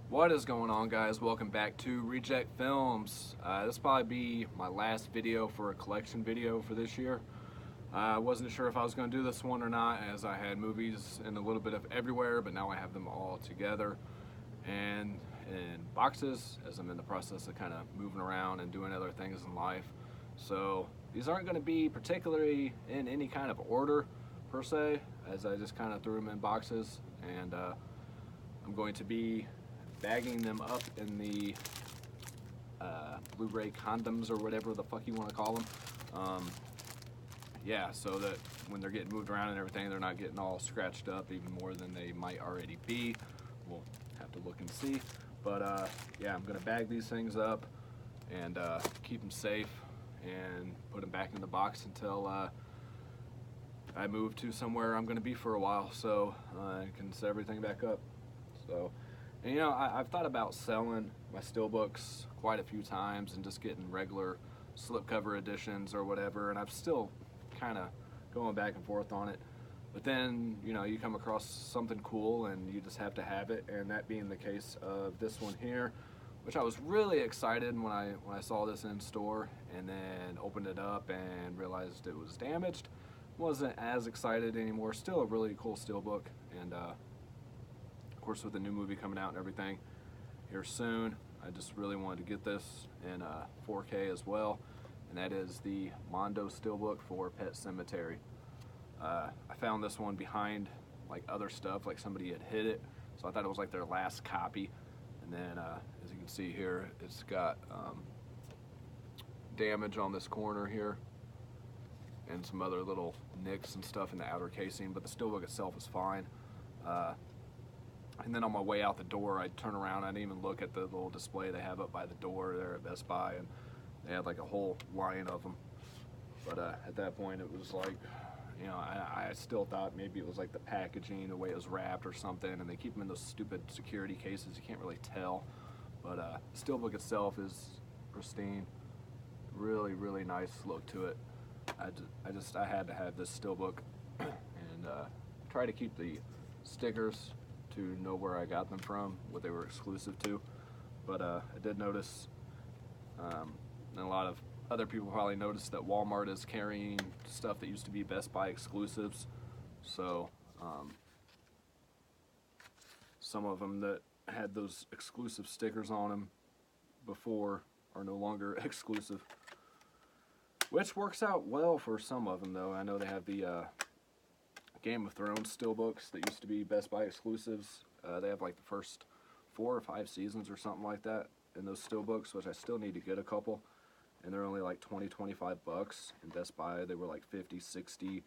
What is going on, guys? Welcome back to Reject Films. This will probably be my last video for a collection video for this year. I wasn't sure if I was going to do this one or not, as I had movies in a little bit of everywhere, but now I have them all together and in boxes, as I'm in the process of kind of moving around and doing other things in life. So these aren't going to be particularly in any kind of order per se, as I just kind of threw them in boxes, and I'm going to be bagging them up in the Blu-ray condoms or whatever the fuck you want to call them. Yeah, so that when they're getting moved around and everything, they're not getting all scratched up even more than they might already be. We'll have to look and see. But yeah, I'm going to bag these things up and keep them safe and put them back in the box until I move to somewhere I'm going to be for a while, so I can set everything back up. So. And you know, I've thought about selling my steelbooks quite a few times and just getting regular slipcover editions or whatever, and I'm still kind of going back and forth on it. But then, you know, you come across something cool and you just have to have it, and that being the case of this one here, which I was really excited when I saw this in store, and then opened it up and realized it was damaged. Wasn't as excited anymore. Still a really cool steelbook, and of course, with the new movie coming out and everything here soon, I just really wanted to get this in 4K as well, and that is the Mondo Steelbook for Pet Sematary. I found this one behind like other stuff, like somebody had hid it, so I thought it was like their last copy. And then, as you can see here, it's got damage on this corner here, and some other little nicks and stuff in the outer casing, but the steelbook itself is fine. And then on my way out the door, I'd turn around, I didn't even look at the little display they have up by the door there at Best Buy, and they had like a whole line of them. But at that point, it was like, you know, I still thought maybe it was like the packaging, the way it was wrapped or something, and they keep them in those stupid security cases, you can't really tell. But the steelbook itself is pristine, really, really nice look to it. I had to have this steelbook, and try to keep the stickers to know where I got them from, what they were exclusive to. But I did notice, and a lot of other people probably noticed, that Walmart is carrying stuff that used to be Best Buy exclusives. So some of them that had those exclusive stickers on them before are no longer exclusive, which works out well for some of them though. I know they have the Game of Thrones steelbooks that used to be Best Buy exclusives. They have like the first 4 or 5 seasons or something like that in those steelbooks, which I still need to get a couple, and they're only like 20-25 bucks. In Best Buy they were like 50, 60,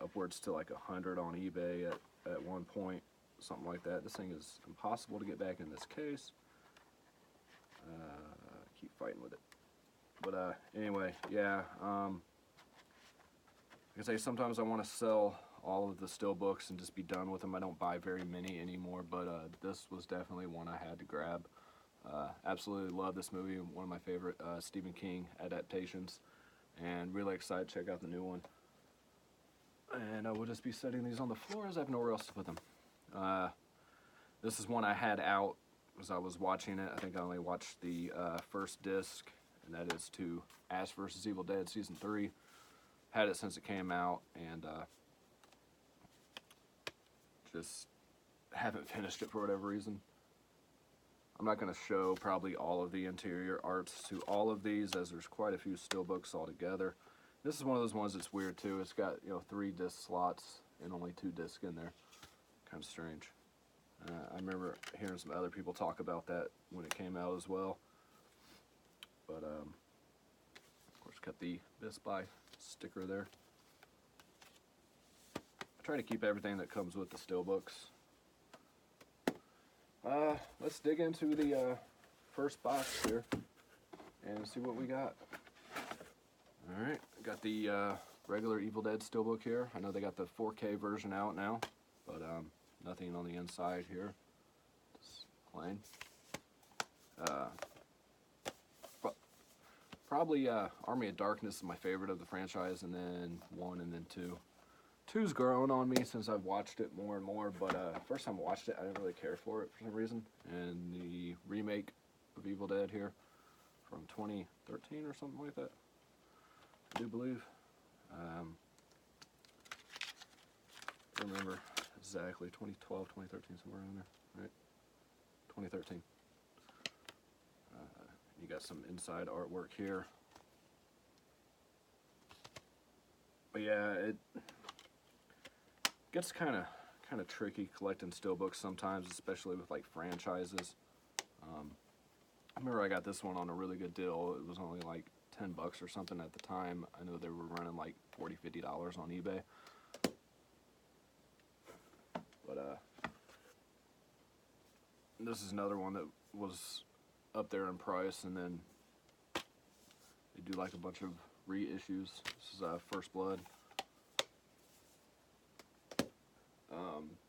upwards to like 100 on eBay at one point, something like that. This thing is impossible to get back in this case. Keep fighting with it. But anyway, yeah, like I say, sometimes I want to sell all of the steelbooks and just be done with them. I don't buy very many anymore, but this was definitely one I had to grab. Absolutely love this movie, one of my favorite Stephen King adaptations, and really excited to check out the new one. And I will just be setting these on the floor as I have nowhere else to put them. This is one I had out as I was watching it. I think I only watched the first disc, and that is to Ash vs. Evil Dead Season 3. Had it since it came out, and just haven't finished it for whatever reason. I'm not going to show probably all of the interior arts to all of these, as there's quite a few steelbooks altogether. This is one of those ones that's weird too. It's got, you know, 3 disc slots and only 2 discs in there. Kind of strange. I remember hearing some other people talk about that when it came out as well. But of course, got the Best Buy sticker there. I try to keep everything that comes with the steelbooks. Let's dig into the first box here and see what we got. Alright, got the regular Evil Dead steelbook here. I know they got the 4K version out now, but nothing on the inside here. Just plain. Probably Army of Darkness is my favorite of the franchise, and then 1 and then 2. 2's grown on me since I've watched it more and more, but first time I watched it, I didn't really care for it for some reason. And the remake of Evil Dead here from 2013 or something like that, I do believe. I don't remember exactly, 2012, 2013, somewhere in there, right? 2013. You got some inside artwork here. But yeah, it gets kind of tricky collecting steelbooks sometimes, especially with like franchises. I remember I got this one on a really good deal. It was only like $10 or something at the time. I know they were running like $40, $50 on eBay. But this is another one that was up there in price, and then they do like a bunch of reissues. This is First Blood.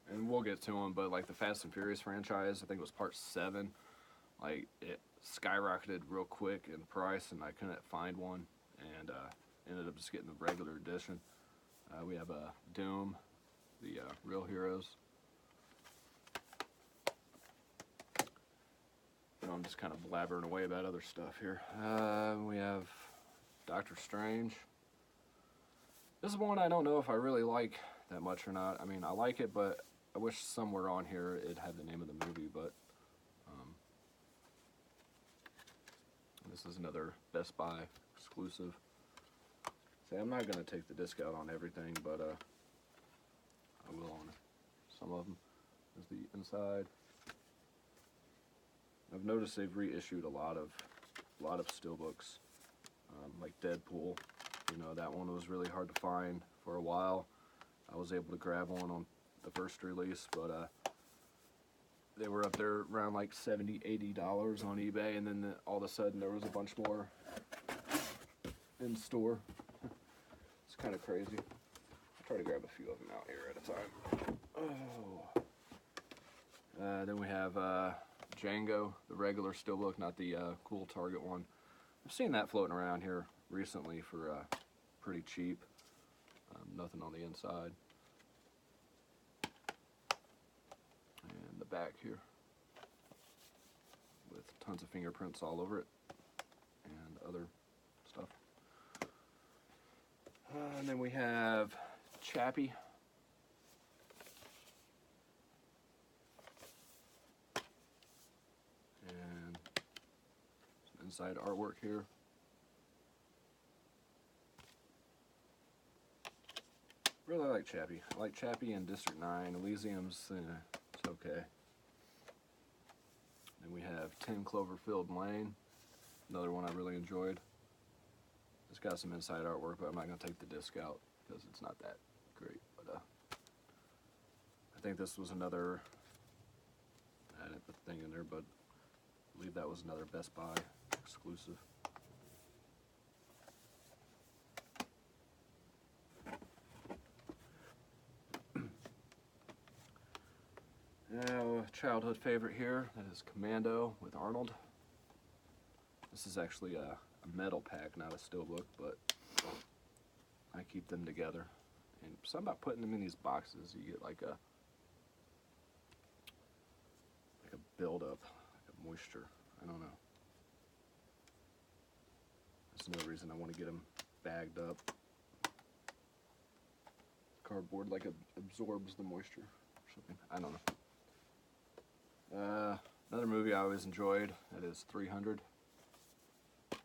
And we'll get to them, but like the Fast and Furious franchise, I think it was part 7, like it skyrocketed real quick in price, and I couldn't find one, and ended up just getting the regular edition. We have Doom, the Real Heroes. I'm just kind of blabbering away about other stuff here. We have Doctor Strange. This is one I don't know if I really like that much or not. I mean, I like it, but I wish somewhere on here it had the name of the movie. But this is another Best Buy exclusive. See, I'm not going to take the disc out on everything, but I will on some of them. There's the inside. I've noticed they've reissued a lot of steelbooks, like Deadpool. You know, that one was really hard to find for a while. I was able to grab one on the first release, but they were up there around like $70, $80 on eBay, and then all of a sudden there was a bunch more in store. It's kind of crazy. I'll try to grab a few of them out here at a time. Oh. Then we have Django, the regular steelbook, not the cool Target one. I've seen that floating around here recently for pretty cheap. Nothing on the inside. And the back here with tons of fingerprints all over it and other stuff. And then we have Chappie. And some inside artwork here. Really like Chappie. I like Chappie and District 9. Elysium's it's okay. Then we have 10 Cloverfield Lane, another one I really enjoyed. It's got some inside artwork, but I'm not going to take the disc out because it's not that great. But I think this was another, I didn't put the thing in there, but I believe that was another Best Buy exclusive. Now, childhood favorite here, that is Commando with Arnold. This is actually a metal pack, not a steelbook, but I keep them together. And something about putting them in these boxes, you get like a buildup, like a moisture. I don't know. That's another reason I want to get them bagged up. Cardboard like absorbs the moisture or something. I don't know. Another movie I always enjoyed, that is 300. I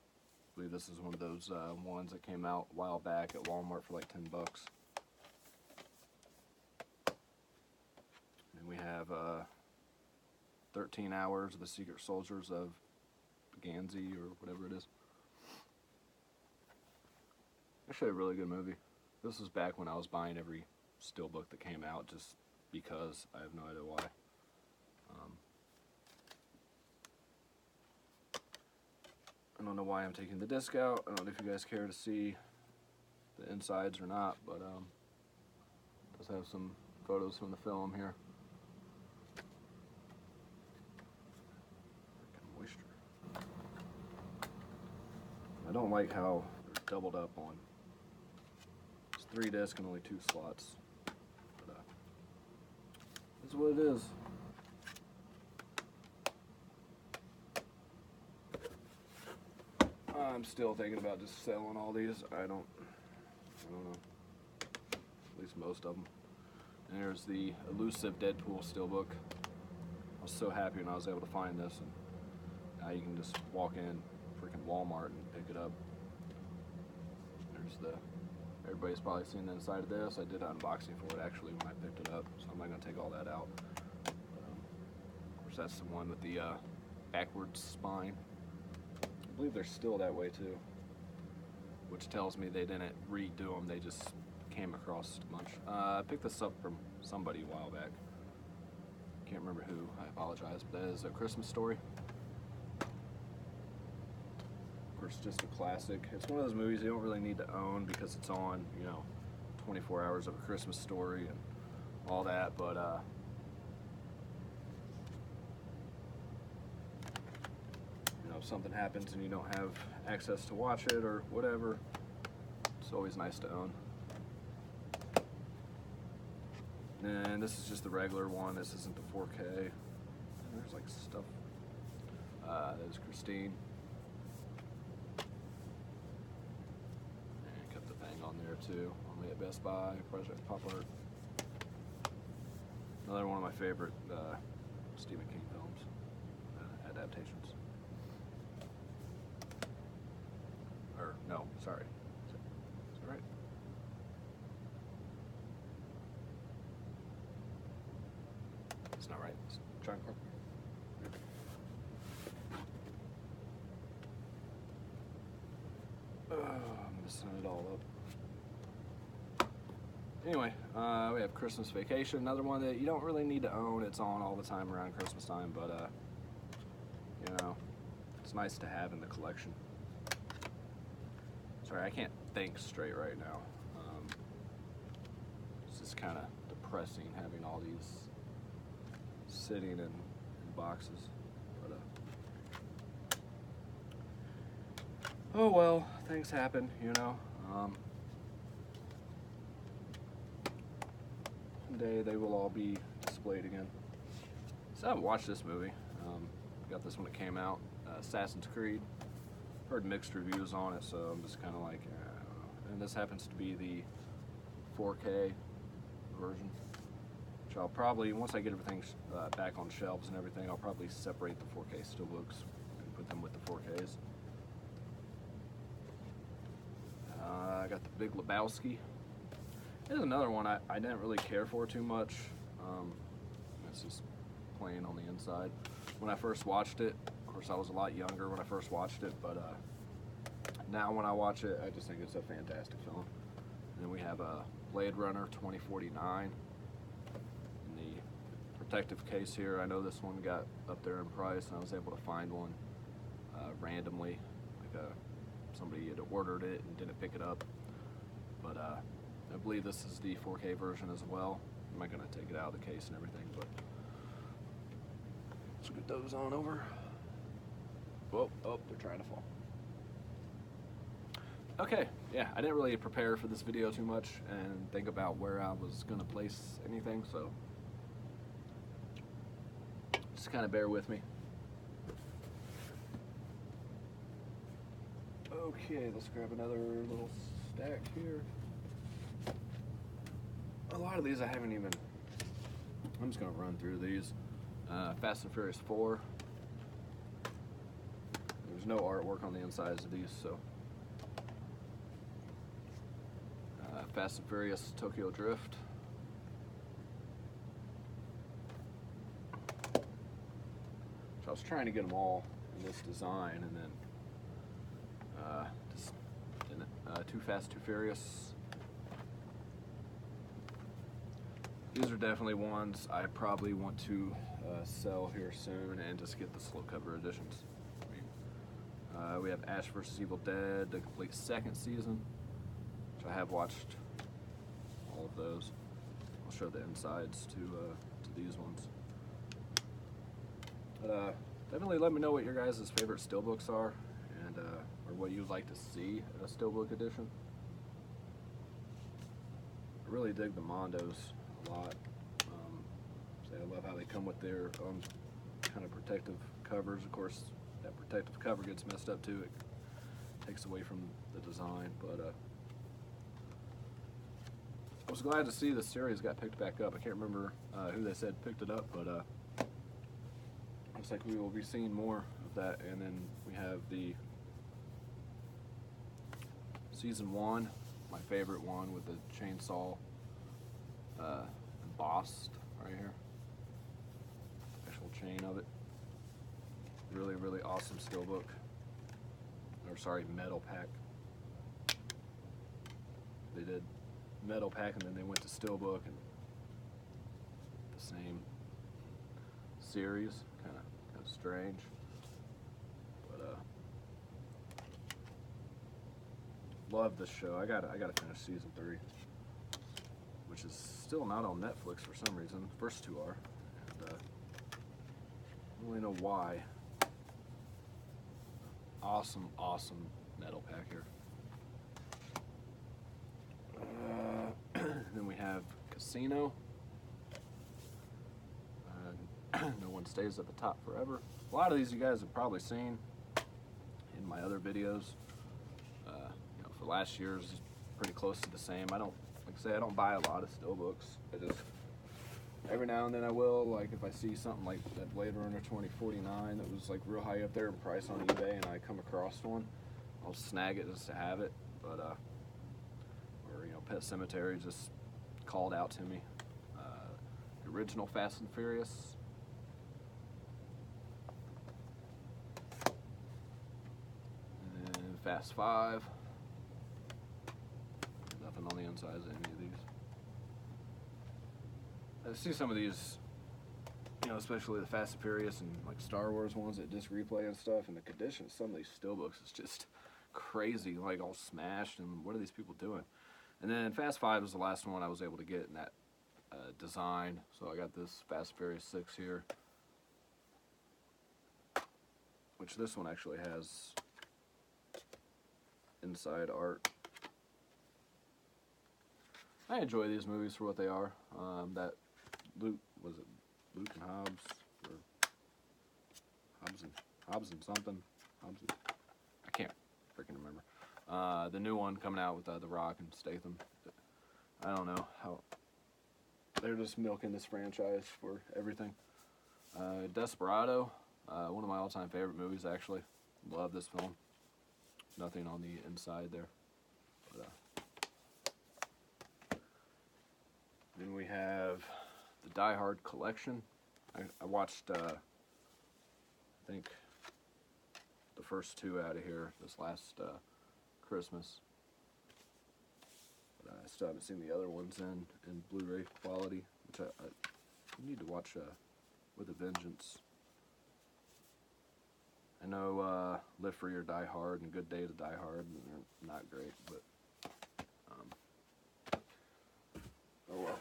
believe this is one of those ones that came out a while back at Walmart for like $10. And we have 13 Hours of the Secret Soldiers of Ganzi, or whatever it is. Actually a really good movie. This was back when I was buying every steelbook that came out just because. I have no idea why. I don't know why I'm taking the disc out. I don't know if you guys care to see the insides or not, but it does have some photos from the film here. Moisture. I don't like how they're doubled up on. It's 3 discs and only 2 slots. That's what it is. I'm still thinking about just selling all these. I don't know. At least most of them. And there's the elusive Deadpool Steelbook. I was so happy when I was able to find this, and now you can just walk in freaking Walmart and pick it up. There's the, everybody's probably seen the inside of this. I did an unboxing for it actually when I picked it up, so I'm not going to take all that out. Of course, that's the one with the backwards spine. I believe they're still that way too, which tells me they didn't redo them, they just came across a bunch. I picked this up from somebody a while back. Can't remember who, I apologize, but that is A Christmas Story. Of course, just a classic. It's one of those movies you don't really need to own because it's on, you know, 24 Hours of A Christmas Story and all that, but you know, if something happens and you don't have access to watch it or whatever, it's always nice to own. And this is just the regular one. This isn't the 4K. And there's like stuff. There's Christine. And kept the thing on there too. Only at Best Buy, Project Pop Art. Another one of my favorite Stephen King films, adaptations. Or no, sorry. Is that right? It's not right. It's John Carpenter. I'm messing it all up. Anyway, we have Christmas Vacation, another one that you don't really need to own. It's on all the time around Christmas time, but you know, it's nice to have in the collection. Sorry, I can't think straight right now. It's just kind of depressing having all these sitting in boxes. But oh well, things happen, you know. Someday they will all be displayed again. So I haven't watched this movie. Got this when it came out. Assassin's Creed. Heard mixed reviews on it, so I'm just kind of like, I don't know. And this happens to be the 4K version, which I'll probably, once I get everything back on shelves and everything, I'll probably separate the 4K steelbooks and put them with the 4Ks. I got the Big Lebowski. Here's another one I didn't really care for too much. It's just plain on the inside. When I first watched it, of course I was a lot younger when I first watched it, but now when I watch it, I just think it's a fantastic film. And then we have Blade Runner 2049. In the protective case here, I know this one got up there in price, and I was able to find one randomly. Like somebody had ordered it and didn't pick it up. But I believe this is the 4K version as well. I'm not going to take it out of the case and everything, but let's get those on over. Whoa, oh, they're trying to fall. Okay, yeah, I didn't really prepare for this video too much and think about where I was going to place anything, so just kind of bear with me. Okay, let's grab another little stack here. A lot of these I haven't even, I'm just going to run through these. Fast and Furious 4. There's no artwork on the insides of these, so. Fast and Furious Tokyo Drift. So I was trying to get them all in this design, and then just didn't. Too Fast, Too Furious. These are definitely ones I probably want to sell here soon and just get the slipcover editions. We have Ash vs. Evil Dead, the complete second season, which I have watched all of those. I'll show the insides to these ones. But definitely let me know what your guys' favorite steelbooks are, and or what you'd like to see in a steelbook edition. I really dig the Mondos a lot. So I love how they come with their own kind of protective covers. Of course, that protective cover gets messed up too. It takes away from the design, but I was glad to see the series got picked back up. I can't remember who they said picked it up, but looks like we will be seeing more of that. And then we have the season 1, my favorite one, with the chainsaw embossed right here. Actual chain of it. Really, really awesome steelbook. Or sorry, metal pack. They did metal pack and then they went to steelbook, and the same series. Kind of strange, but love this show. I gotta finish season 3, which is still not on Netflix for some reason. The first 2 are, and I don't really know why. Awesome metal pack here. Then we have Casino. No one stays at the top forever. A lot of these you guys have probably seen in my other videos. You know, for last year's is pretty close to the same. I don't, like I say, I don't buy a lot of steelbooks. I just, every now and then I will. Like if I see something like that Blade Runner 2049 that was like real high up there in price on eBay, and I come across one, I'll snag it just to have it. But or you know, Pet Cemetery just called out to me. The original Fast and Furious. And Fast 5. Nothing on the insides of any of these. I see some of these, you know, especially the Fast and Furious and like Star Wars ones that disc replay and stuff, and the condition of some of these steelbooks is just crazy, like all smashed, and what are these people doing? And then Fast 5 was the last one I was able to get in that design, so I got this Fast and Furious 6 here, which this one actually has inside art. I enjoy these movies for what they are. That Luke, was it Luke and Hobbs, or Hobbs and something? I can't freaking remember. The new one coming out with The Rock and Statham. I don't know how they're just milking this franchise for everything. Desperado, one of my all-time favorite movies actually. Love this film. Nothing on the inside there. But, then we have the Die Hard collection. I watched, I think, the first 2 out of here this last Christmas. But I still haven't seen the other ones in Blu-ray quality, which I need to watch with a vengeance. I know Live Free or Die Hard and Good Day to Die Hard, they're not great, but oh well.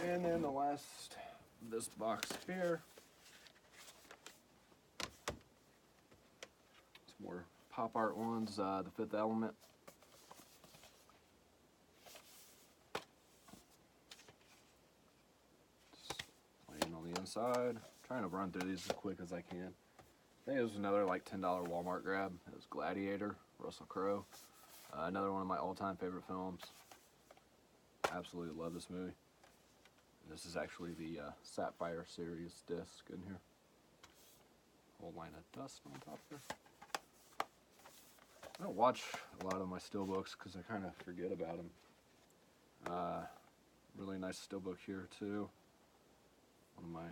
And then the last, this box here, some more pop art ones, The Fifth Element. Just laying on the inside. Trying to run through these as quick as I can. I think it was another like $10 Walmart grab. It was Gladiator, Russell Crowe. Another one of my all-time favorite films. Absolutely love this movie. This is actually the Sapphire series disc in here. Whole line of dust on top there. I don't watch a lot of my steelbooks because I kind of forget about them. Really nice steelbook here too. One of my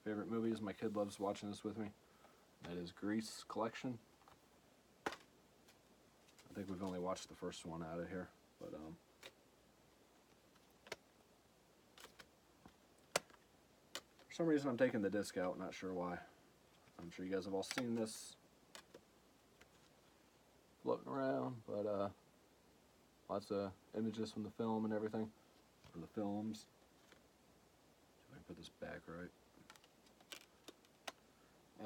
favorite movies. My kid loves watching this with me. That is Grease Collection. I think we've only watched the first one out of here, but for some reason I'm taking the disc out, not sure why. I'm sure you guys have all seen this floating around, but lots of images from the film and everything, or the films. See if I can put this back right.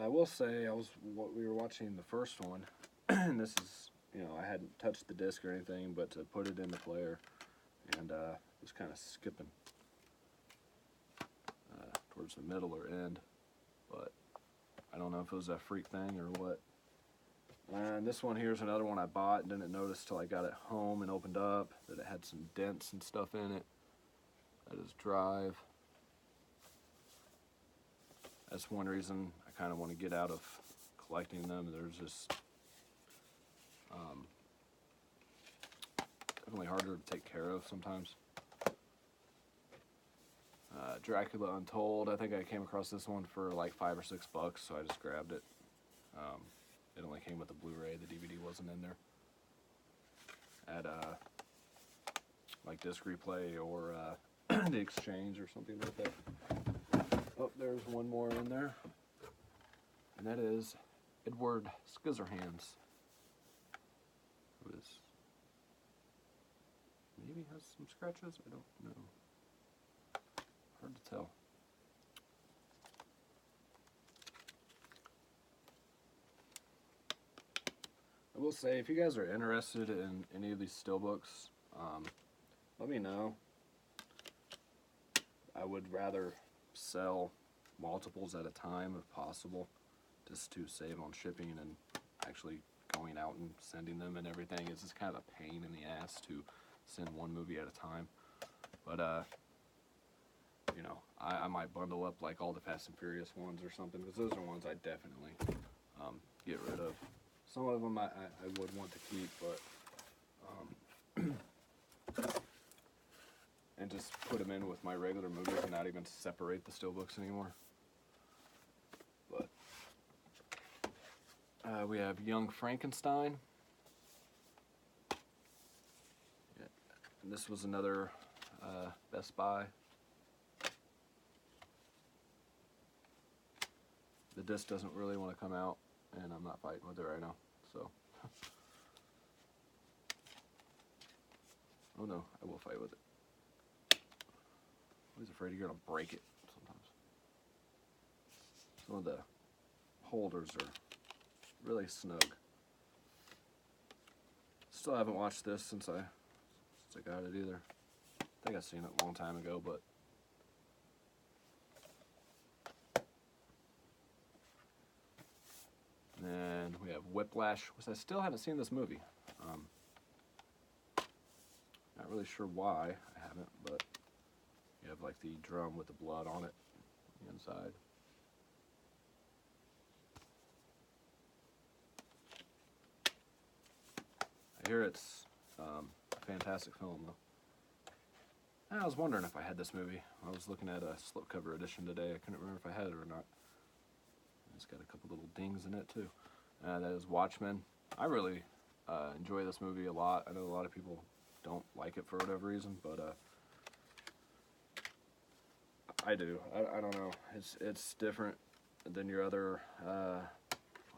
I will say we were watching the first one, and this is, you know, I hadn't touched the disc or anything, but to put it in the player, and was kind of skipping towards the middle or end, but I don't know if it was a freak thing or what. And this one here is another one I bought and didn't notice till I got it home and opened up that it had some dents and stuff in it. That is drive. That's one reason I kind of want to get out of collecting them. There's just definitely harder to take care of sometimes. Dracula Untold, I think I came across this one for like $5 or $6, so I just grabbed it. It only came with the Blu-ray, the DVD wasn't in there. At like Disc Replay or The Exchange or something like that. Oh, there's one more in there, and that is Edward Scissorhands, who is maybe has some scratches. I don't know. Hard to tell. I will say, if you guys are interested in any of these steelbooks, let me know. I would rather sell multiples at a time if possible, just to save on shipping and actually going out and sending them and everything. It's just kind of a pain in the ass to send one movie at a time. But you know, I might bundle up like all the Fast and Furious ones or something, because those are ones I definitely get rid of. Some of them I would want to keep, but and just put them in with my regular movies and not even separate the steelbooks anymore. But we have Young Frankenstein. Yeah. And this was another Best Buy. The disc doesn't really want to come out, and I'm not fighting with it right now, so. Oh no, I will fight with it. I'm always afraid you're going to break it sometimes. Some of the holders are really snug. Still haven't watched this since I got it either. I think I've seen it a long time ago, but and we have Whiplash, which I still haven't seen this movie. Not really sure why I haven't, but you have like the drum with the blood on it, on the inside. I hear it's a fantastic film, though. I was wondering if I had this movie. I was looking at a slipcover edition today. I couldn't remember if I had it or not. It's got a couple little dings in it too. That is Watchmen. I really enjoy this movie a lot. I know a lot of people don't like it for whatever reason, but I do. I don't know. It's different than your other, I'll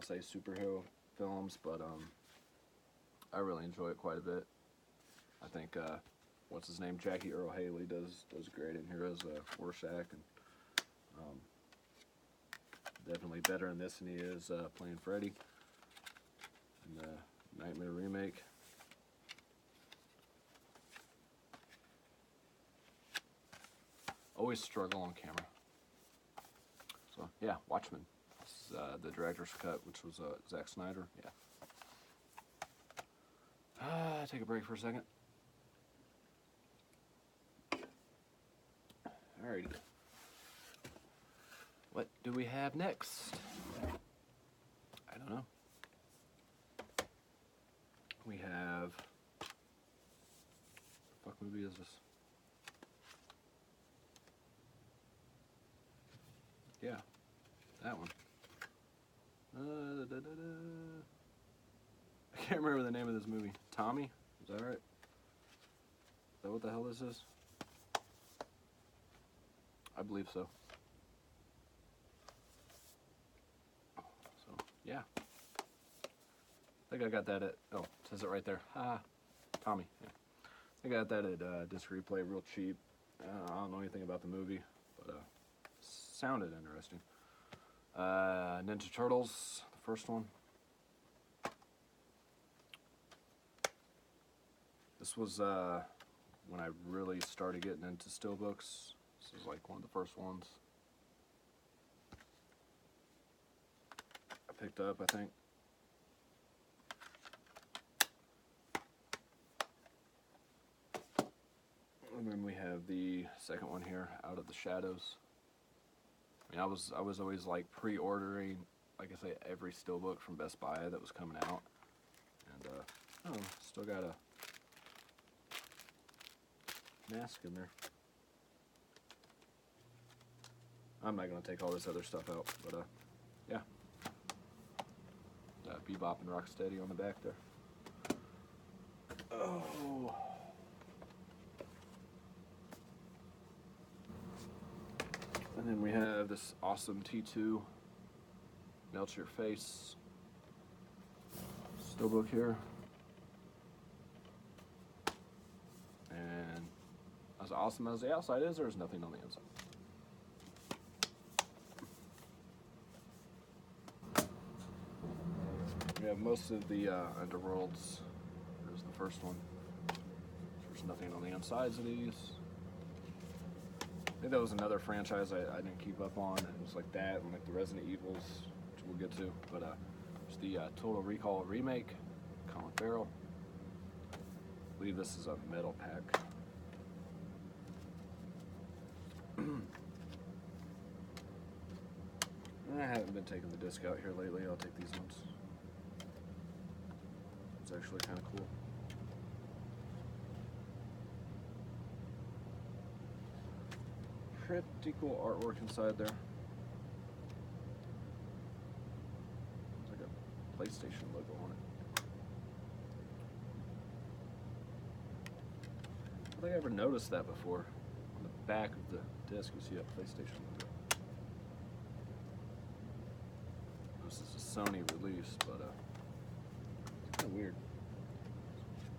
say superhero films, but I really enjoy it quite a bit. I think what's his name, Jackie Earl Haley does great in here as Rorschach, and definitely better in this than he is playing Freddy in the Nightmare remake. Always struggle on camera. So yeah, Watchmen. This is the director's cut, which was Zack Snyder. Yeah. Take a break for a second. Alrighty. What do we have next? I don't know. We have... What the fuck movie is this? Yeah, that one. I can't remember the name of this movie. Tommy? Is that right? Is that what the hell this is? I believe so. So, yeah. I think I got that at, oh, it says it right there. Tommy, yeah. I got that at Disc Replay real cheap. I don't know anything about the movie, but sounded interesting. Ninja Turtles, the first one. This was when I really started getting into steelbooks. This is like one of the first ones. picked up, I think. And then we have the second one here, Out of the Shadows. I mean, I was always like pre-ordering, like I say, every Steelbook from Best Buy that was coming out, and oh, still got a mask in there. I'm not gonna take all this other stuff out, but yeah, Bebop and Rocksteady on the back there. Oh. And then we have this awesome T2 Melt Your Face Steelbook here. And as awesome as the outside is, there's nothing on the inside. We have most of the Underworlds. There's the first one. There's nothing on the insides of these. I think that was another franchise I didn't keep up on. It was like that and like the Resident Evils, which we'll get to. But it's the Total Recall remake, Colin Farrell. I believe this is a metal pack. I haven't been taking the disc out here lately. I'll take these ones. It's actually kind of cool. Pretty cool artwork inside there. It's like a PlayStation logo on it. I don't think I ever noticed that before. On the back of the disc, you see a PlayStation logo. This is a Sony release, but it's kind of weird.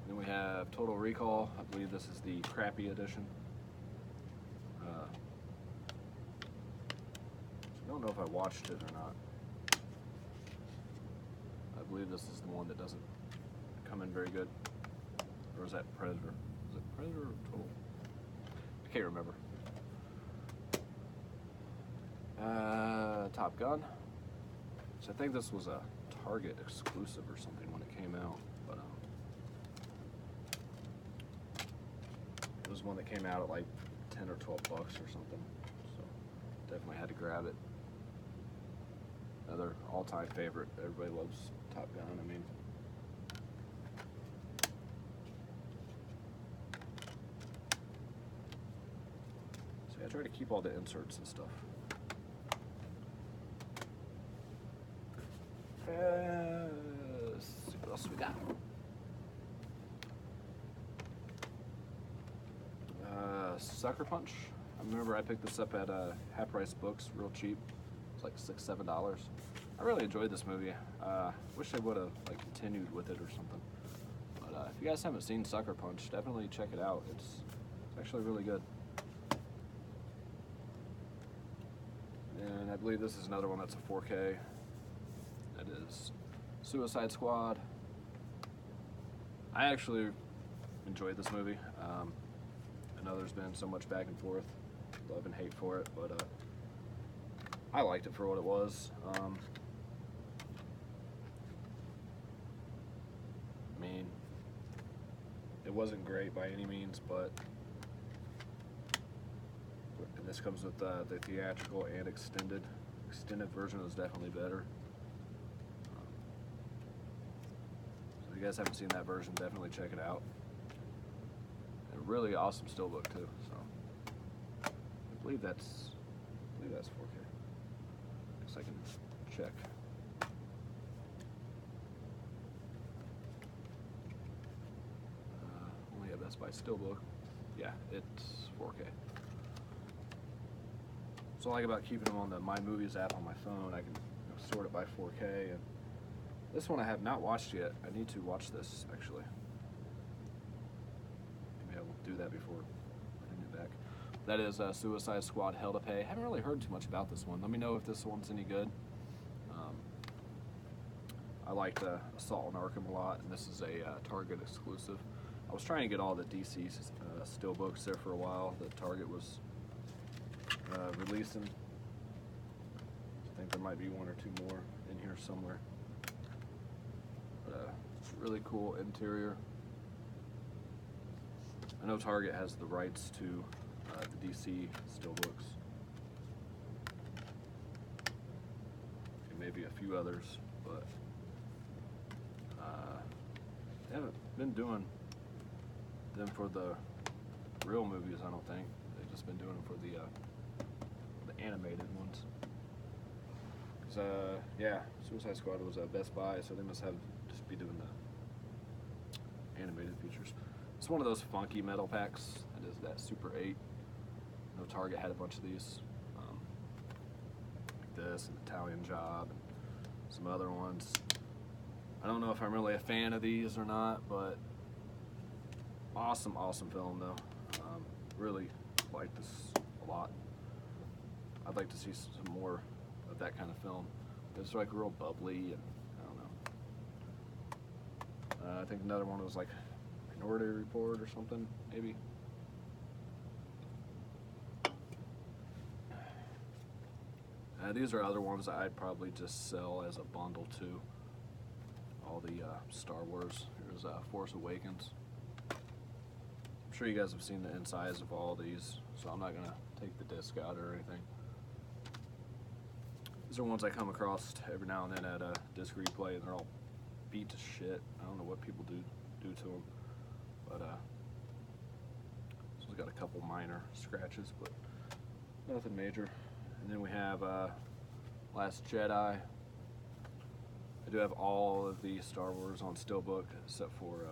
Then we have Total Recall. I believe this is the crappy edition. I don't know if I watched it or not. I believe this is the one that doesn't come in very good. Or is that Predator? Is it Predator or Total? I can't remember. Top Gun. So I think this was a Target exclusive or something when it came out. But it was one that came out at like 10 or 12 bucks or something. So definitely had to grab it. Another all-time favorite. Everybody loves Top Gun. I mean, so I try to keep all the inserts and stuff. Let's see what else we got. Sucker Punch. I remember I picked this up at Half Price Books, real cheap. It's like $6, $7. I really enjoyed this movie. Wish they would have like continued with it or something. But if you guys haven't seen Sucker Punch, definitely check it out. It's actually really good. And I believe this is another one that's a 4K. That is Suicide Squad. I actually enjoyed this movie. I know there's been so much back and forth, love and hate for it, but I liked it for what it was. I mean, it wasn't great by any means, but and this comes with the theatrical and extended. Extended version is definitely better. So if you guys haven't seen that version, definitely check it out. A really awesome steelbook too. So I believe that's 4K. Guess I can check. Only a Best Buy steelbook. Yeah, it's 4K. So I like about keeping them on the My Movies app on my phone. I can sort it by 4K. And this one I have not watched yet. I need to watch this actually. Maybe I will do that before putting it back. That is Suicide Squad Hell to Pay. I haven't really heard too much about this one. Let me know if this one's any good. I liked Assault on Arkham a lot, and this is a Target exclusive. I was trying to get all the DC steelbooks there for a while that Target was releasing. I think there might be one or two more in here. here somewhere. But really cool interior. I know Target has the rights to the DC Steelbooks. And maybe a few others, but they haven't been doing them for the real movies, I don't think. They've just been doing them for the animated ones. Cause yeah, Suicide Squad was Best Buy, so they must have just be doing the animated features. It's one of those funky metal packs. It is that Super 8. I know Target had a bunch of these, like this, and Italian Job, and some other ones. I don't know if I'm really a fan of these or not, but awesome film though. Really like this a lot. I'd like to see some more of that kind of film. It's like real bubbly, and I don't know. I think another one was like Minority Report or something, maybe. These are other ones that I'd probably just sell as a bundle too. All the Star Wars. Here's Force Awakens. I'm sure you guys have seen the insides of all these, so I'm not going to take the disc out or anything. These are ones I come across every now and then at a disc replay, and they're all beat to shit. I don't know what people do to them, but this one's got a couple minor scratches, but nothing major. And then we have Last Jedi. I do have all of the Star Wars on Steelbook, except for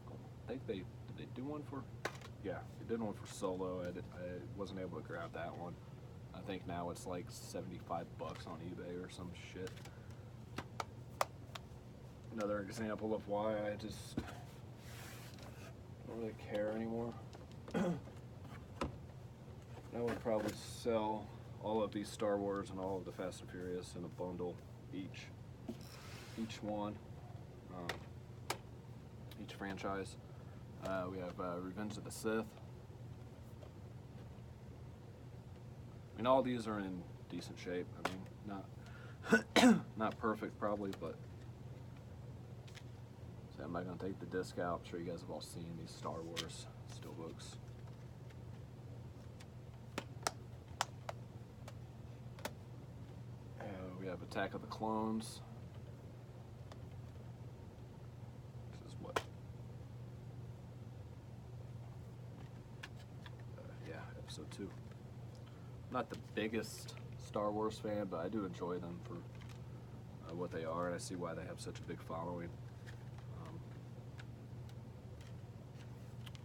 I think did they do one for? Yeah, they did one for Solo. I wasn't able to grab that one. I think now it's like $75 on eBay or some shit. Another example of why I just don't really care anymore. I would probably sell all of these Star Wars and all of the Fast and Furious in a bundle each one, each franchise. We have Revenge of the Sith. I mean, all these are in decent shape. I mean, not perfect probably, but so I'm not gonna take the disc out. I'm sure you guys have all seen these Star Wars Steelbooks. We have Attack of the Clones. This is what? Yeah, episode 2. I'm not the biggest Star Wars fan, but I do enjoy them for what they are, and I see why they have such a big following. I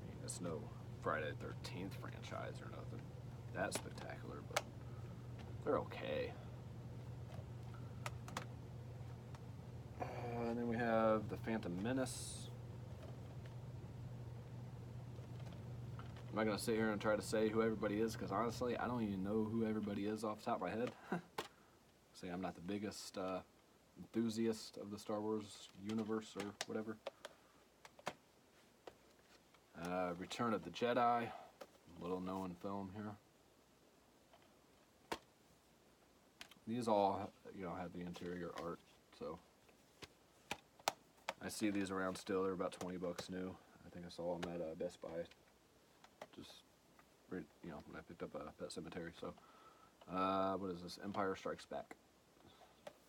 mean, it's no Friday the 13th franchise or nothing that spectacular, but they're okay. And then we have the Phantom Menace. I'm not going to sit here and try to say who everybody is, because honestly, I don't even know who everybody is off the top of my head. See, I'm not the biggest enthusiast of the Star Wars universe or whatever. Return of the Jedi, little known film here. These all, have the interior art, so I see these around still. They're about $20 new. I think I saw them at Best Buy. Just, when I picked up Pet Cemetery. So, what is this? Empire Strikes Back.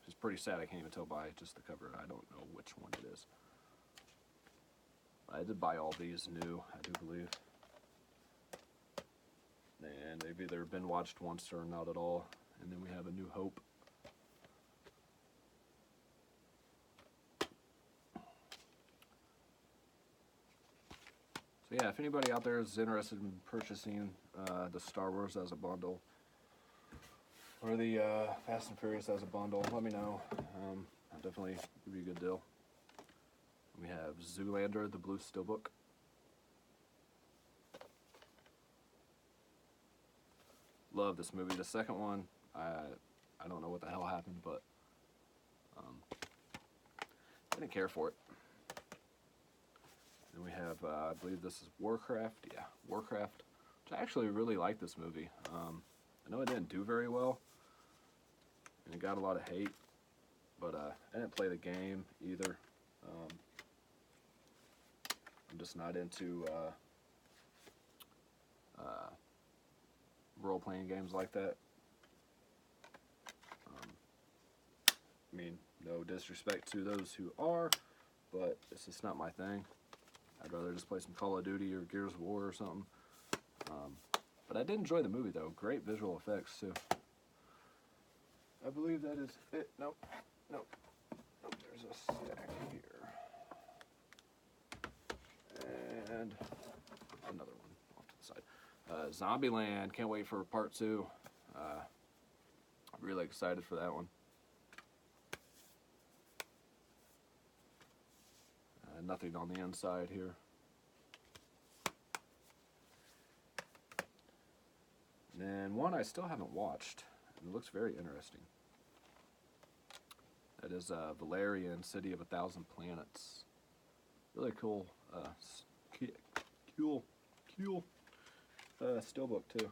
It's pretty sad. I can't even tell by just the cover. I don't know which one it is. I did buy all these new, I do believe. And they've either been watched once or not at all. And then we have A New Hope. So yeah, if anybody out there is interested in purchasing the Star Wars as a bundle, or the Fast and Furious as a bundle, let me know. I'll definitely give you a good deal. We have Zoolander, the Blue Steelbook. Love this movie. The second one, I don't know what the hell happened, but I didn't care for it. Then we have, I believe this is Warcraft. Yeah, Warcraft. Which I actually really like this movie. I know it didn't do very well, and it got a lot of hate. but I didn't play the game either. I'm just not into role-playing games like that. I mean, no disrespect to those who are, but it's just not my thing. I'd rather just play some Call of Duty or Gears of War or something. But I did enjoy the movie, though. Great visual effects, too. I believe that is it. Nope. There's a stack here. And another one off to the side. Zombieland. Can't wait for part 2. Really excited for that one. Nothing on the inside here. And then one I still haven't watched, and it looks very interesting. That is Valerian, City of a Thousand Planets. Really cool, cool steelbook too.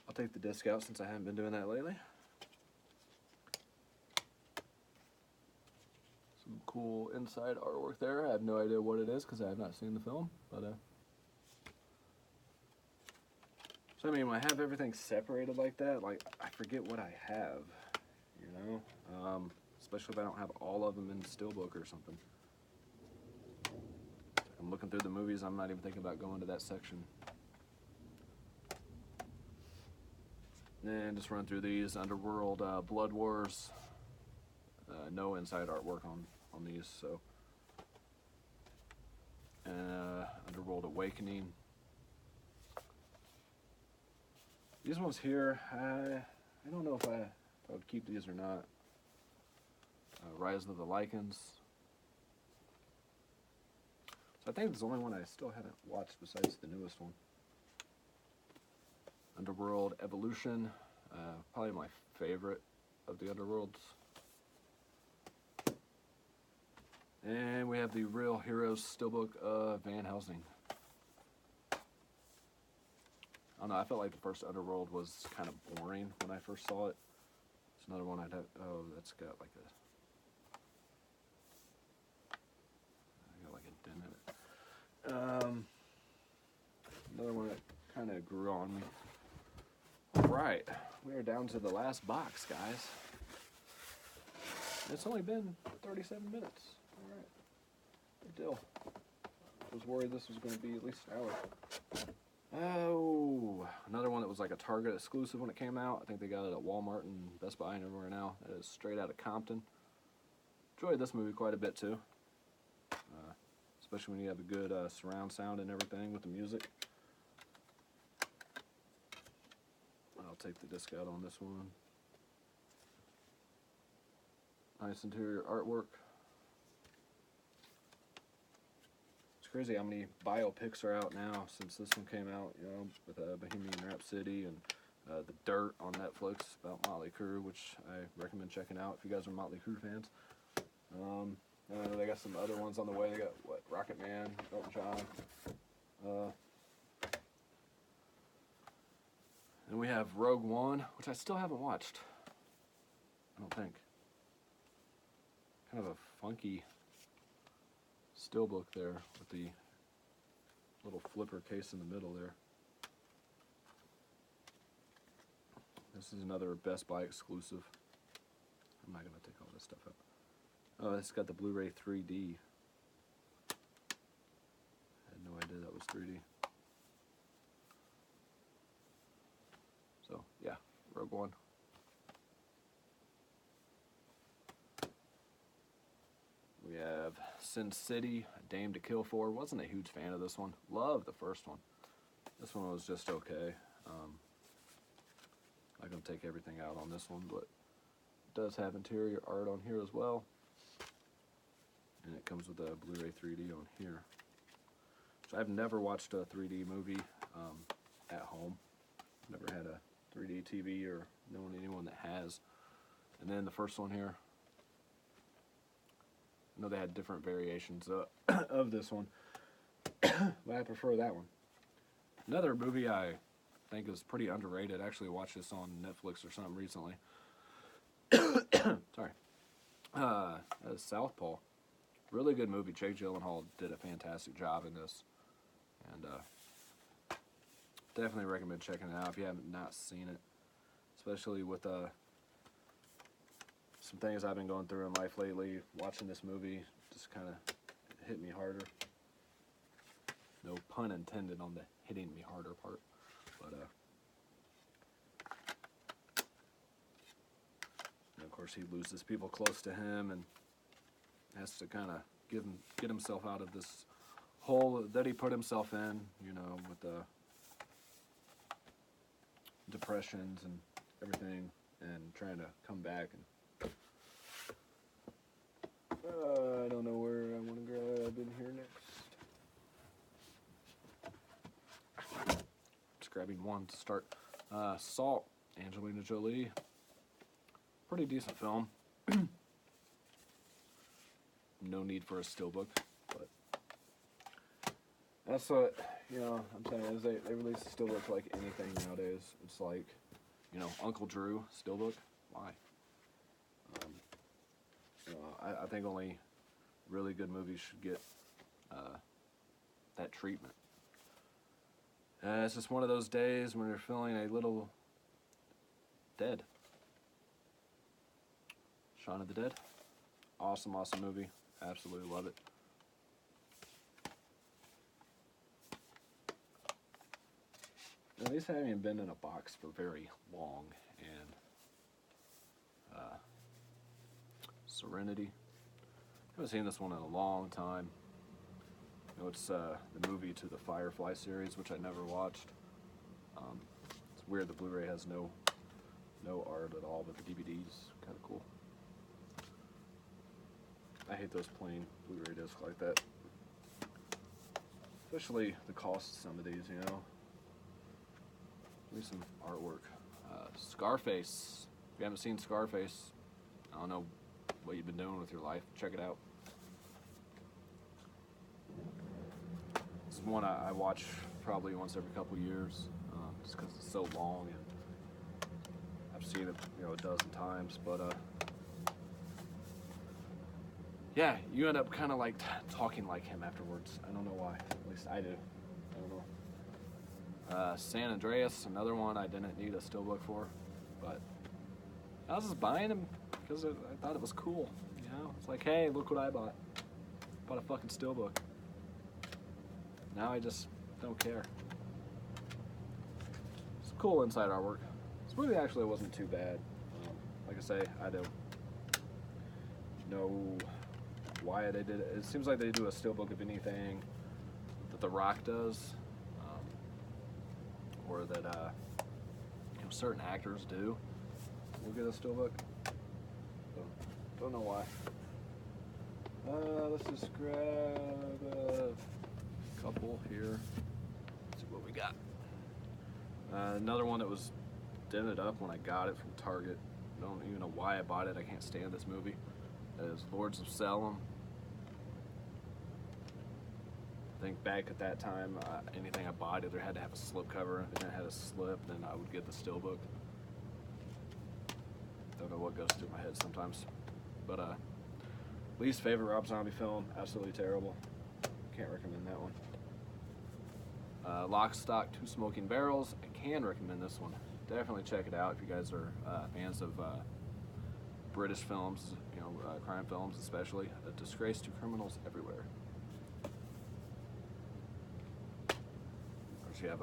I'll take the disc out since I haven't been doing that lately. Some cool inside artwork there. I have no idea what it is because I have not seen the film, but so I mean, when I have everything separated like that, like I forget what I have, you know, especially if I don't have all of them in steelbook or something. I'm looking through the movies, I'm not even thinking about going to that section. And then just run through these. Underworld, Blood Wars. No inside artwork on these, so. Underworld Awakening. These ones here, I don't know if I would keep these or not. Rise of the Lycans. So I think it's the only one I still haven't watched besides the newest one. Underworld Evolution, probably my favorite of the Underworlds. And we have the Real Heroes Steelbook of Van Helsing. I don't know, I felt like the first Underworld was kind of boring when I first saw it. It's another one I'd have, oh, that's got like a dent in it. Another one that kind of grew on me. Alright, we are down to the last box, guys. It's only been 37 minutes. Alright, good deal. I was worried this was going to be at least an hour. Oh, another one that was like a Target exclusive when it came out. I think they got it at Walmart and Best Buy and everywhere now. That is Straight Outta Compton. Enjoyed this movie quite a bit too. Especially when you have a good surround sound and everything with the music. I'll take the disc out on this one. Nice interior artwork. It's crazy how many biopics are out now since this one came out, you know, with Bohemian Rhapsody and The Dirt on Netflix about Motley Crue, which I recommend checking out if you guys are Motley Crue fans. They got some other ones on the way. They got, what, Rocket Man, Elton John. And we have Rogue One, which I still haven't watched. I don't think. Kind of a funky steelbook there with the little flipper case in the middle there. This is another Best Buy exclusive. I'm not going to take all this stuff out. Oh, it's got the Blu-ray 3D. I had no idea that was 3D. So, yeah, Rogue One. We have Sin City, A Dame to Kill For. Wasn't a huge fan of this one. Loved the first one. This one was just okay. I'm going to take everything out on this one, but it does have interior art on here as well. And it comes with a Blu-ray 3D on here. So I've never watched a 3D movie at home. Never had a 3D TV or known anyone that has. And then the first one here. I know they had different variations of this one, but I prefer that one. Another movie I think is pretty underrated. I actually watched this on Netflix or something recently. Sorry. Southpaw. Really good movie. Jake Gyllenhaal did a fantastic job in this. And definitely recommend checking it out if you haven't not seen it. Especially with some things I've been going through in life lately. Watching this movie just kind of hit me harder. No pun intended on the hitting me harder part. But and of course he loses people close to him and has to kind of get himself out of this hole that he put himself in, you know, with the depressions and everything, and trying to come back. And I don't know where I want to grab in here next. Just grabbing one to start. Salt, Angelina Jolie. Pretty decent film. No need for a steelbook, but that's what, you know, I'm saying is they release a steelbook like anything nowadays. It's like, you know, Uncle Drew steelbook. Why? You know, I think only really good movies should get that treatment. It's just one of those days when you're feeling a little dead. Shaun of the Dead. Awesome, awesome movie. Absolutely love it. Now, these haven't been in a box for very long, and Serenity. I haven't seen this one in a long time. You know, it's the movie to the Firefly series, which I never watched. It's weird the Blu-ray has no art at all, but the DVD's kind of cool. I hate those plain Blu-ray discs like that. Especially the cost of some of these, you know. Give me some artwork. Scarface. If you haven't seen Scarface, I don't know what you've been doing with your life. Check it out. This is one I watch probably once every couple years, just because it's so long, and I've seen it, you know, a dozen times. But yeah, you end up kind of like talking like him afterwards. I don't know why. At least I do. I don't know. San Andreas, another one I didn't need a steelbook for, but I was just buying them because I thought it was cool. You know, it's like, hey, look what I bought. Bought a fucking steelbook. Now I just don't care. It's cool inside artwork. This movie actually wasn't too bad. Like I say, I don't know why they did it. It seems like they do a steelbook of anything that The Rock does, or that you know, certain actors do. We'll get a steelbook. So, don't know why. Let's just grab a couple here. Let's see what we got. Another one that was dented up when I got it from Target. I don't even know why I bought it. I can't stand this movie. That is Lords of Salem. I think back at that time, anything I bought either had to have a slipcover. If it had a slip, then I would get the steelbook. Don't know what goes through my head sometimes. But least favorite Rob Zombie film, absolutely terrible. Can't recommend that one. Lock, Stock, Two Smoking Barrels. I can recommend this one. Definitely check it out if you guys are fans of British films, you know, crime films especially. A Disgrace to Criminals Everywhere. Of course, you have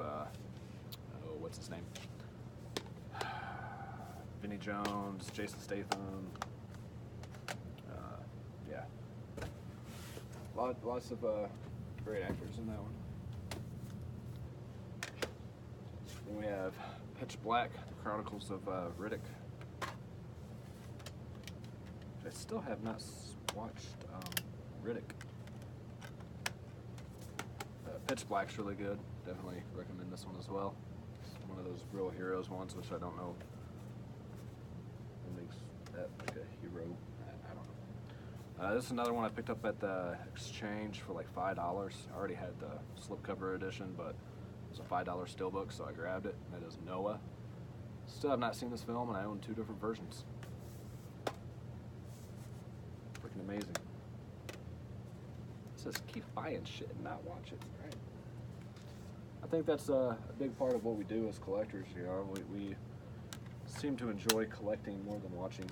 what's his name? Vinnie Jones, Jason Statham. Yeah, lots of great actors in that one. Then we have Pitch Black, The Chronicles of Riddick. I still have not watched Riddick. Pitch Black's really good. Definitely recommend this one as well. It's one of those real heroes ones, which I don't know what makes that like a hero. I don't know. This is another one I picked up at the exchange for like $5. I already had the slipcover edition, but it was a $5 steelbook, so I grabbed it. That is Noah. Still have not seen this film, and I own two different versions. freaking amazing. It says keep buying shit and not watch it, right? I think that's a big part of what we do as collectors. You know, we seem to enjoy collecting more than watching.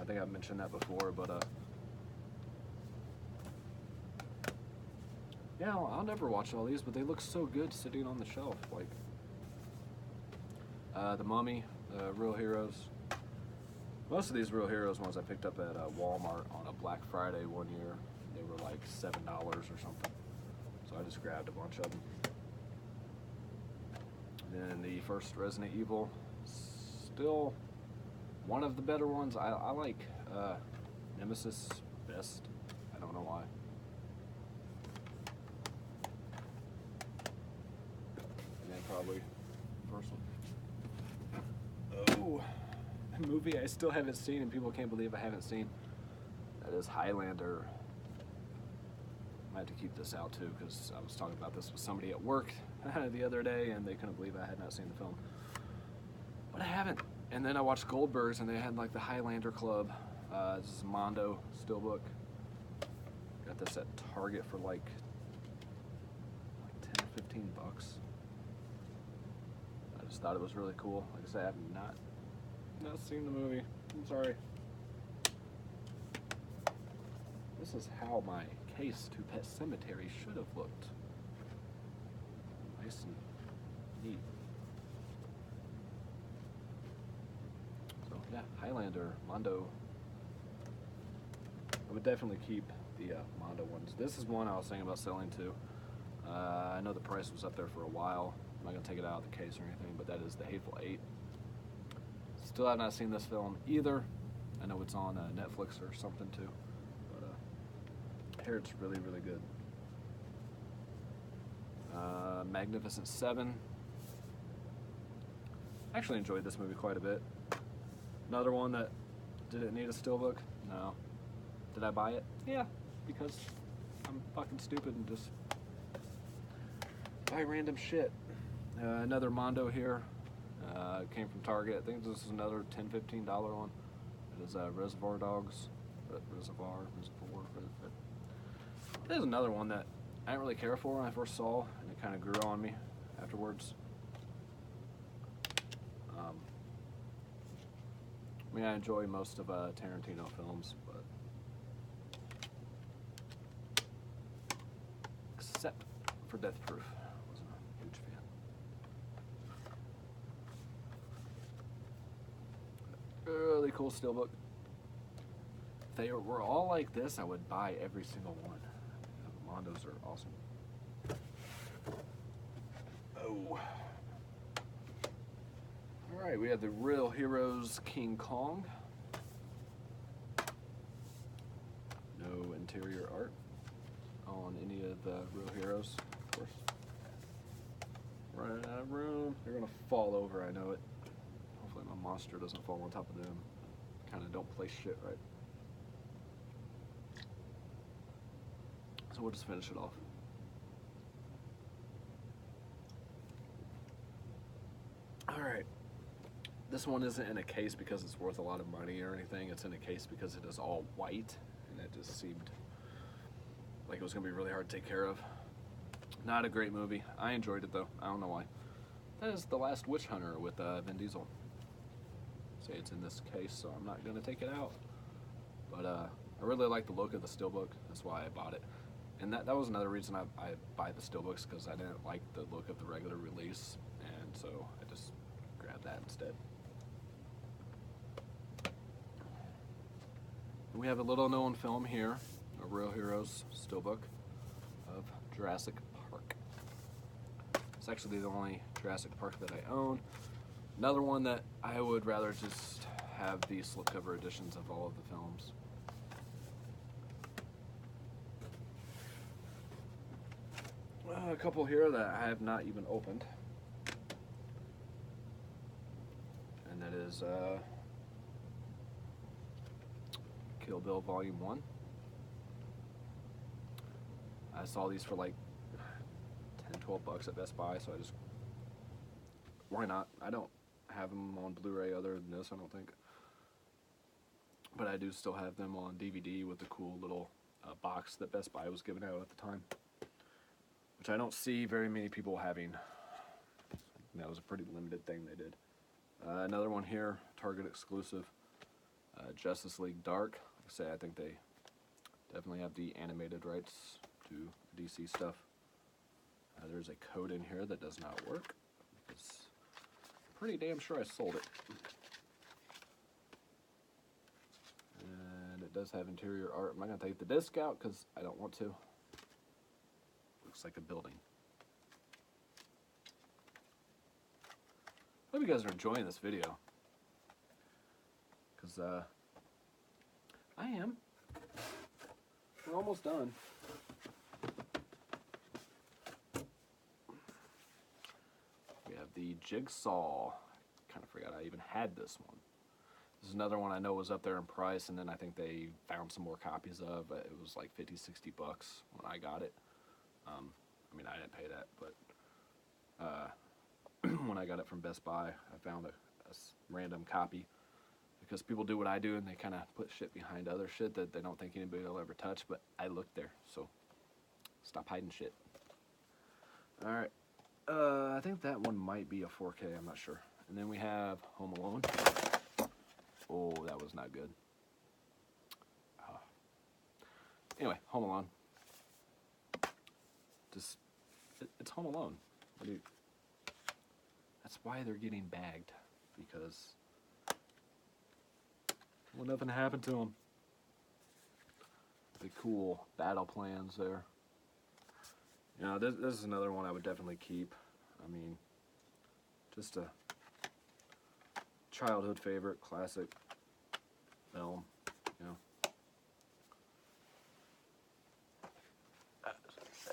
I think I've mentioned that before, but yeah, I'll never watch all these, but they look so good sitting on the shelf. Like The Mummy, the Real Heroes. Most of these Real Heroes ones I picked up at Walmart on a Black Friday one year. They were like $7 or something. So I just grabbed a bunch of them. Then the first Resident Evil, still one of the better ones. I like Nemesis best. I don't know why. And then probably first one. Oh, a movie I still haven't seen and people can't believe I haven't seen. That is Highlander. I had to keep this out too because I was talking about this with somebody at work the other day and they couldn't believe I had not seen the film. But I haven't. And then I watched Goldberg's and they had like the Highlander Club. This is Mondo Steelbook. Got this at Target for like 10 or 15 bucks. I just thought it was really cool. Like I said, I have not seen the movie. I'm sorry. This is how my case to Pet Cemetery should have looked. Nice and neat. So yeah, Highlander, Mondo. I would definitely keep the Mondo ones. This is one I was thinking about selling too. I know the price was up there for a while. I'm not going to take it out of the case or anything, but that is the Hateful Eight. Still have not seen this film either. I know it's on Netflix or something too. I hear it's really, really good. Magnificent Seven. I actually enjoyed this movie quite a bit. Another one that didn't need a steelbook? No. Did I buy it? Yeah, because I'm fucking stupid and just buy random shit. Another Mondo here. Came from Target. I think this is another $10, $15 one. It is Reservoir Dogs. Reservoir. There's another one that I didn't really care for when I first saw, and it kind of grew on me afterwards. I mean, I enjoy most of Tarantino films, but except for Death Proof, I wasn't a huge fan. Really cool steelbook. If they were all like this, I would buy every single one. Mondos are awesome. Oh. Alright, we have the Real Heroes King Kong. No interior art on any of the Real Heroes, of course. Running out of room. They're gonna fall over, I know it. Hopefully my monster doesn't fall on top of them. Kinda don't place shit right. So we'll just finish it off. Alright. This one isn't in a case because it's worth a lot of money or anything. It's in a case because it is all white. And it just seemed like it was going to be really hard to take care of. Not a great movie. I enjoyed it though. I don't know why. That is The Last Witch Hunter with Vin Diesel. Say it's in this case, so I'm not going to take it out. But I really like the look of the steelbook. That's why I bought it. And that was another reason I buy the steelbooks, because I didn't like the look of the regular release, and so I just grabbed that instead. We have a little known film here, a Real Heroes steelbook of Jurassic Park. It's actually the only Jurassic Park that I own. Another one that I would rather just have the slipcover editions of all of the films. A couple here that I have not even opened, and that is Kill Bill Volume 1. I saw these for like 10, 12 bucks at Best Buy, so I just, why not? I don't have them on Blu-ray other than this, I don't think. but I do still have them on DVD with the cool little box that Best Buy was giving out at the time, which I don't see very many people having. That was a pretty limited thing they did. Another one here, Target exclusive, Justice League Dark. Like I say, I think they definitely have the animated rights to DC stuff. There's a code in here that does not work. I'm pretty damn sure I sold it. And it does have interior art. I'm not going to take the disc out because I don't want to. Looks like a building. Hope you guys are enjoying this video, because I am. We're almost done. We have the Jigsaw. Kind of forgot I even had this one. This is another one I know was up there in price, and then I think they found some more copies of. It was like 50, 60 bucks when I got it. I mean, I didn't pay that, but when I got it from Best Buy, I found a random copy, because people do what I do and they kind of put shit behind other shit that they don't think anybody will ever touch, but I looked there, so stop hiding shit. Alright, I think that one might be a 4K, I'm not sure. And then we have Home Alone. Oh, that was not good. Anyway, Home Alone. It's Home Alone. What do you... That's why they're getting bagged, because well, nothing happened to them. The cool battle plans there. You know, this is another one I would definitely keep. I mean, just a childhood favorite, classic film. You know, I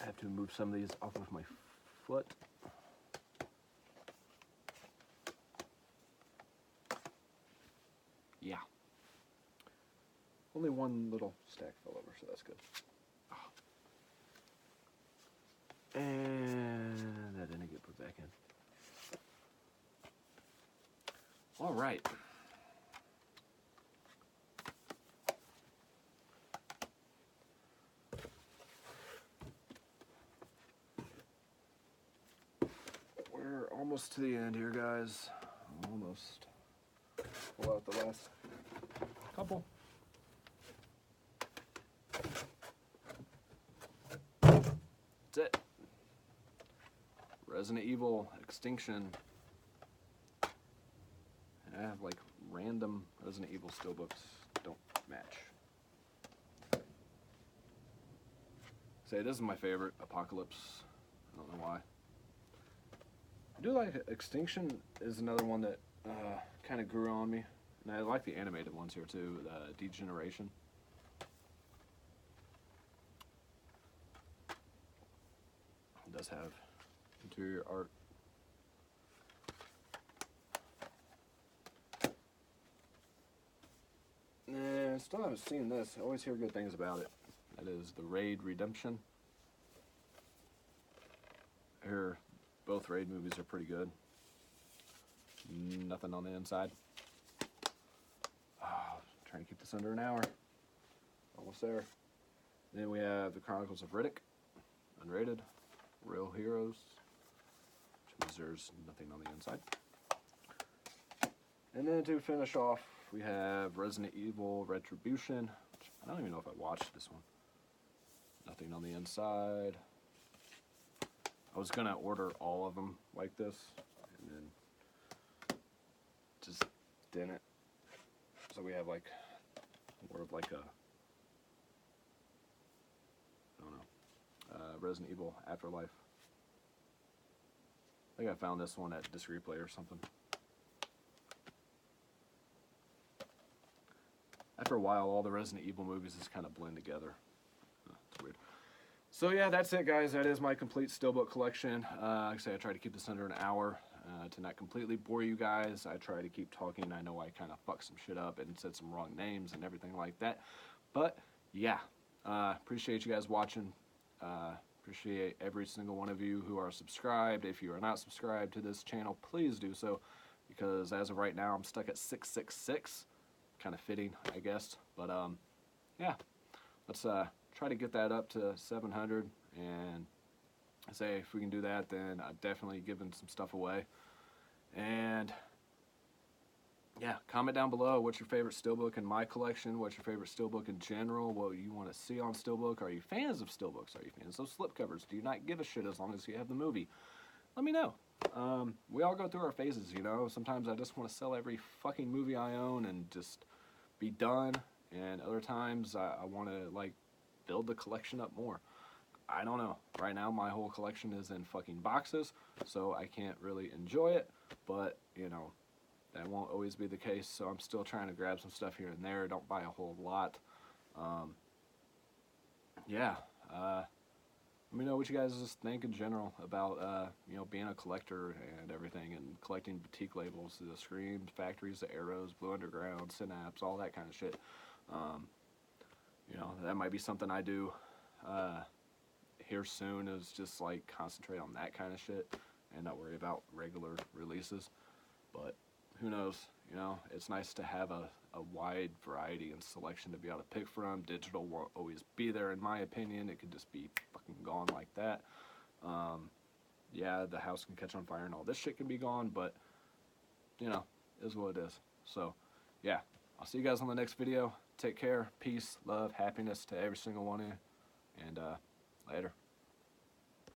have to move some of these off with my foot. Yeah. Only one little stack fell over, so that's good. Oh. And that didn't get put back in. All right. We're almost to the end here, guys. Almost. Pull out the last couple. That's it. Resident Evil Extinction. I have like random Resident Evil Steelbooks. Don't match. Say, this is my favorite, Apocalypse. I don't know why. I do like Extinction is another one that kind of grew on me. And I like the animated ones here too, Degeneration. It does have interior art. I still haven't seen this. I always hear good things about it. That is the Raid Redemption. I hear both Raid movies are pretty good. Nothing on the inside. Trying to keep this under an hour. Almost there. Then we have the Chronicles of Riddick, unrated, Real Heroes, which means there's nothing on the inside. And then to finish off, we have Resident Evil Retribution, which I don't even know if I watched this one. Nothing on the inside. I was gonna order all of them like this, and then just didn't. So we have like more of like a, I don't know, Resident Evil Afterlife. I think I found this one at Disc Replay or something. After a while, all the Resident Evil movies just kind of blend together. It's weird. So yeah, that's it, guys. That is my complete Steelbook collection. Like I say, I try to keep this under an hour to not completely bore you guys. I try to keep talking. I know I kind of fucked some shit up and said some wrong names and everything like that. But yeah, appreciate you guys watching. Appreciate every single one of you who are subscribed. If you are not subscribed to this channel, please do so, because as of right now, I'm stuck at 666. kind of fitting, I guess. But yeah, let's try to get that up to 700, and I say if we can do that, then I'm definitely giving some stuff away. And yeah, comment down below what's your favorite Steelbook in my collection, what's your favorite Steelbook in general, what you want to see on Steelbook. Are you fans of Steelbooks? Are you fans of slipcovers? Do you not give a shit as long as you have the movie? Let me know. We all go through our phases, you know. Sometimes I just want to sell every fucking movie I own and just be done, and other times I want to, like, build the collection up more. I don't know. Right now my whole collection is in fucking boxes, so I can't really enjoy it, but, you know, that won't always be the case, so I'm still trying to grab some stuff here and there. Don't buy a whole lot. Yeah, let me know what you guys just think in general about, you know, being a collector and everything, and collecting boutique labels, the Screams, Factories, the Arrows, Blue Underground, Synapse, all that kind of shit. You know, that might be something I do here soon, is just, like, concentrate on that kind of shit and not worry about regular releases. But who knows, you know, it's nice to have a wide variety and selection to be able to pick from. Digital won't always be there, in my opinion. It could just be fucking gone like that. Yeah, the house can catch on fire and all this shit can be gone, but, you know, it is what it is. So, yeah, I'll see you guys on the next video. Take care, peace, love, happiness to every single one of you, and later.